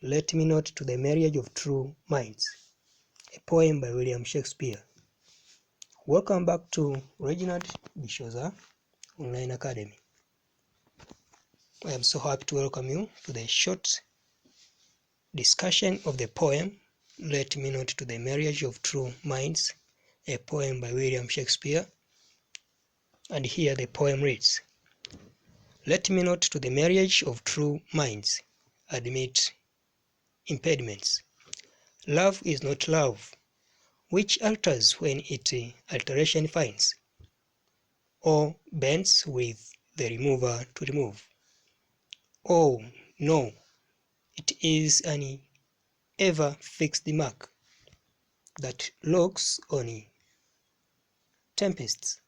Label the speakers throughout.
Speaker 1: Let Me Not to the Marriage of True Minds, a poem by William Shakespeare. Welcome back to Reginald Bishoza Online Academy. I am so happy to welcome you to the short discussion of the poem Let Me Not to the Marriage of True Minds, a poem by William Shakespeare. And here the poem reads: Let me not to the marriage of true minds admit impediments. Love is not love, which alters when it alteration finds, or bends with the remover to remove. Oh, no, it is an ever fixed mark that looks on tempests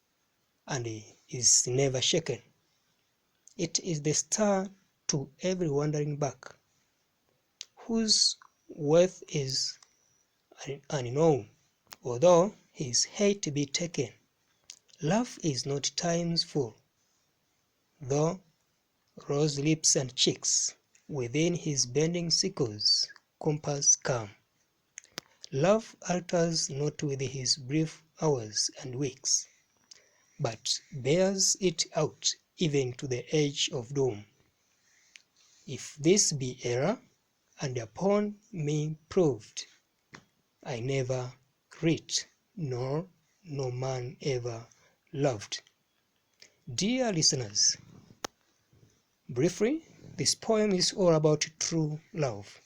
Speaker 1: and is never shaken. It is the star to every wandering bark, whose worth is unknown, although his hate be taken. Love is not time's fool, though rose lips and cheeks within his bending sickle's compass come. Love alters not with his brief hours and weeks, but bears it out even to the edge of doom. If this be error, and upon me proved, I never writ, nor no man ever loved. Dear listeners, briefly, this poem is all about true love.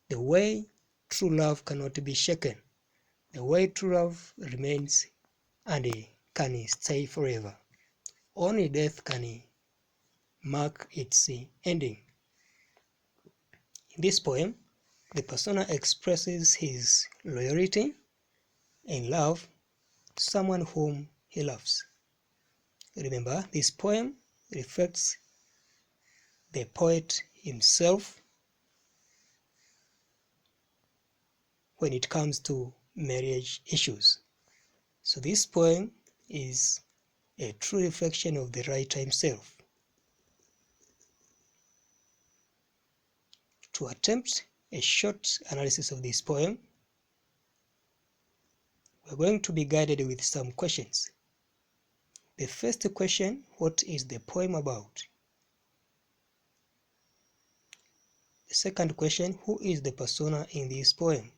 Speaker 1: The way true love cannot be shaken. The way true love remains and can stay forever. Only death can mark its ending. In this poem, the persona expresses his loyalty and love to someone whom he loves. Remember, this poem reflects the poet himself when it comes to marriage issues. So this poem is a true reflection of the writer himself. To attempt a short analysis of this poem, we're going to be guided with some questions. The first question: what is the poem about? The second question: who is the persona in this poem?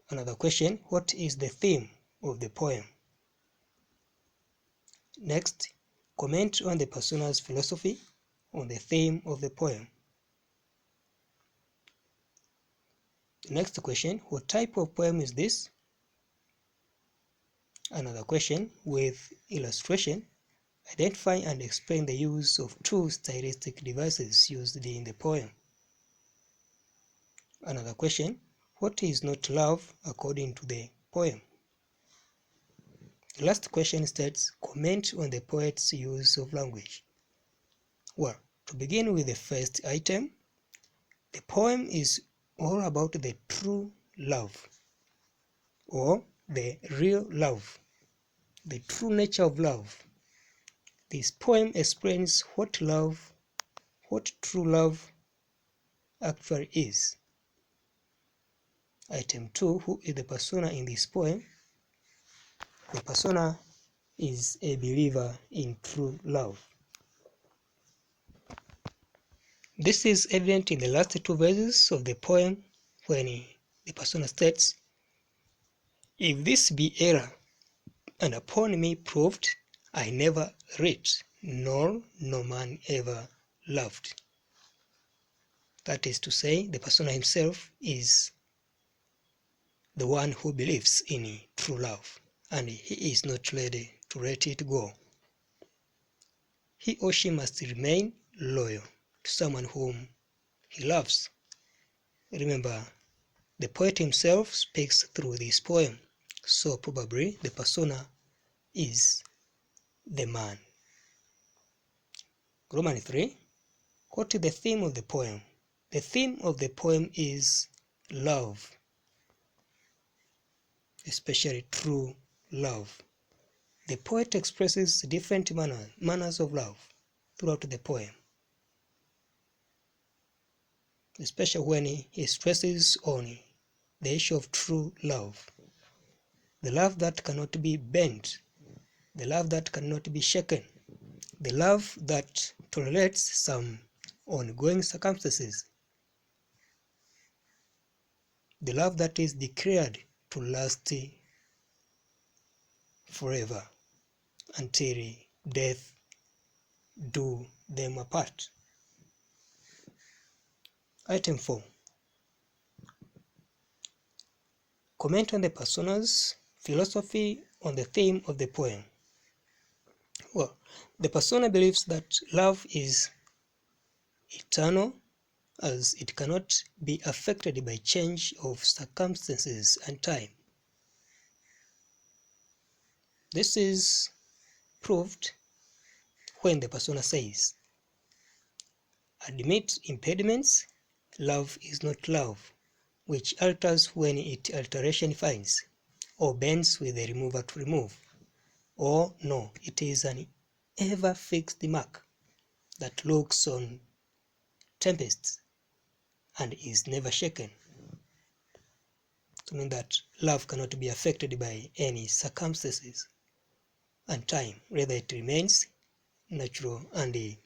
Speaker 1: Another question: what is the theme of the poem? Next, comment on the persona's philosophy on the theme of the poem. The next question: what type of poem is this? Another question with illustration: identify and explain the use of two stylistic devices used in the poem. Another question: what is not love according to the poem? The last question states: comment on the poet's use of language. Well, to begin with the first item, the poem is all about the true love, or the real love, the true nature of love. This poem explains what true love actually is. Item 2, who is the persona in this poem? The persona is a believer in true love. This is evident in the last two verses of the poem when the persona states, if this be error, and upon me proved, I never writ, nor no man ever loved. That is to say, the persona himself is the one who believes in true love, and he is not ready to let it go. He or she must remain loyal to someone whom he loves. Remember, the poet himself speaks through this poem, so probably the persona is the man. Roman 3. What is the theme of the poem? The theme of the poem is love, especially true love. The poet expresses different manners of love throughout the poem. especially when he stresses on the issue of true love, the love that cannot be bent, the love that cannot be shaken, the love that tolerates some ongoing circumstances, the love that is declared to last forever until death do them apart. Item 4. Comment on the persona's philosophy on the theme of the poem. Well, the persona believes that love is eternal as it cannot be affected by change of circumstances and time. This is proved when the persona says, "Admit impediments, love is not love, which alters when it alteration finds, or bends with the remover to remove. Or no, it is an ever fixed mark that looks on tempests and is never shaken." To mean that love cannot be affected by any circumstances and time, rather it remains natural and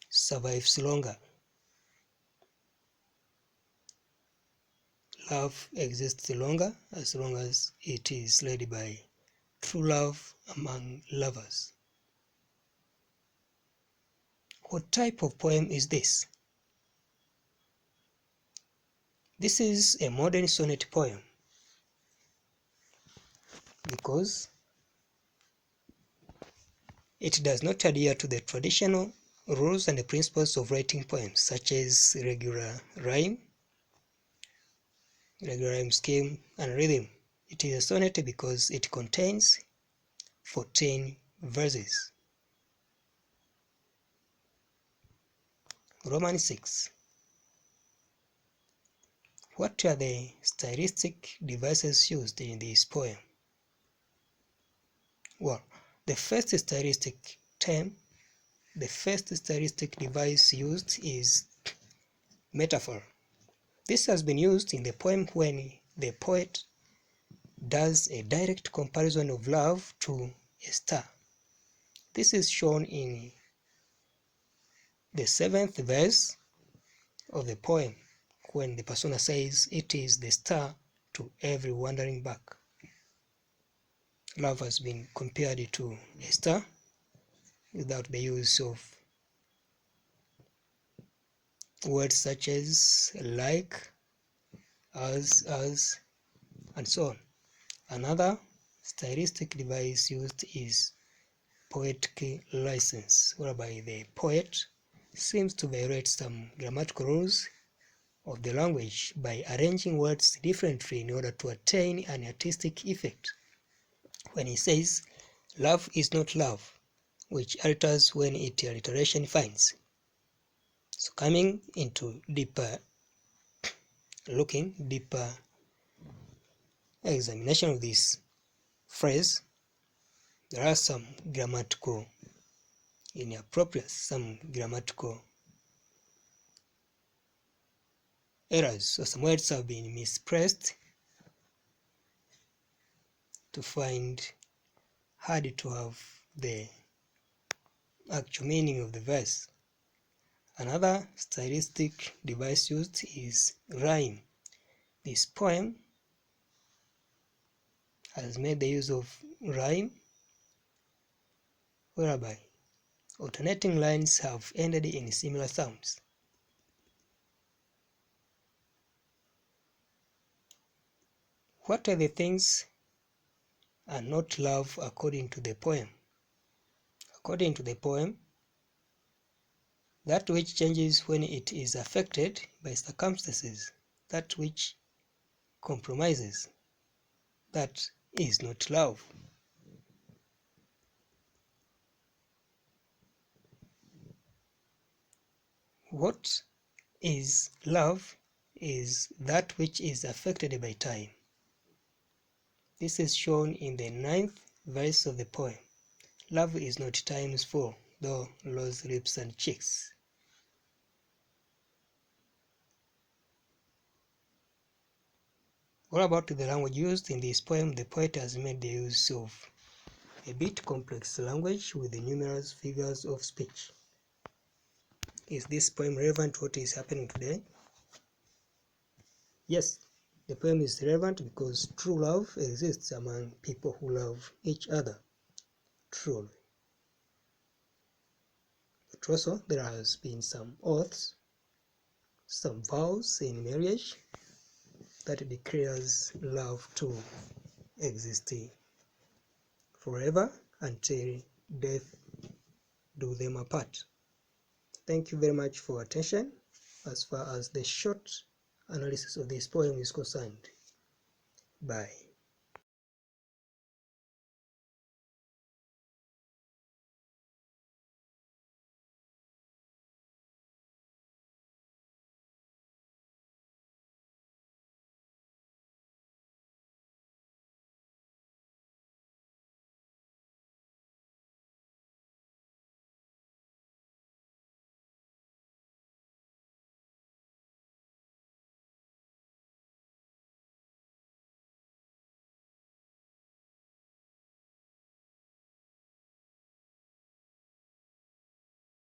Speaker 1: survives longer. Love exists longer as long as it is led by true love among lovers. What type of poem is this? This is a modern sonnet poem because it does not adhere to the traditional rules and principles of writing poems, such as regular rhyme scheme, and rhythm. It is a sonnet because it contains 14 verses. Roman 6. What are the stylistic devices used in this poem? Well, the first stylistic device used is metaphor. This has been used in the poem when the poet does a direct comparison of love to a star. This is shown in the 7th verse of the poem when the persona says, "It is the star to every wandering back." Love has been compared to a star without the use of words such as like, as, and so on. Another stylistic device used is poetic license, whereby the poet seems to violate some grammatical rules of the language by arranging words differently in order to attain an artistic effect. When he says, "Love is not love, which alters when its alteration finds." So coming into deeper examination of this phrase, there are some grammatical errors. So some words have been mispressed to find hard to have the actual meaning of the verse. Another stylistic device used is rhyme. This poem has made the use of rhyme, whereby alternating lines have ended in similar sounds. What are the things are not love according to the poem? According to the poem, that which changes when it is affected by circumstances, that which compromises, that is not love. What is love is that which is affected by time. This is shown in the 9th verse of the poem. Love is not time's foe, though rose lips and cheeks. All about the language used in this poem, the poet has made the use of a bit complex language with the numerous figures of speech. Is this poem relevant to what is happening today? Yes, the poem is relevant because true love exists among people who love each other truly. But also there has been some oaths, some vows in marriage that declares love to exist forever until death do them apart. Thank you very much for your attention as far as the short analysis of this poem is concerned. Bye.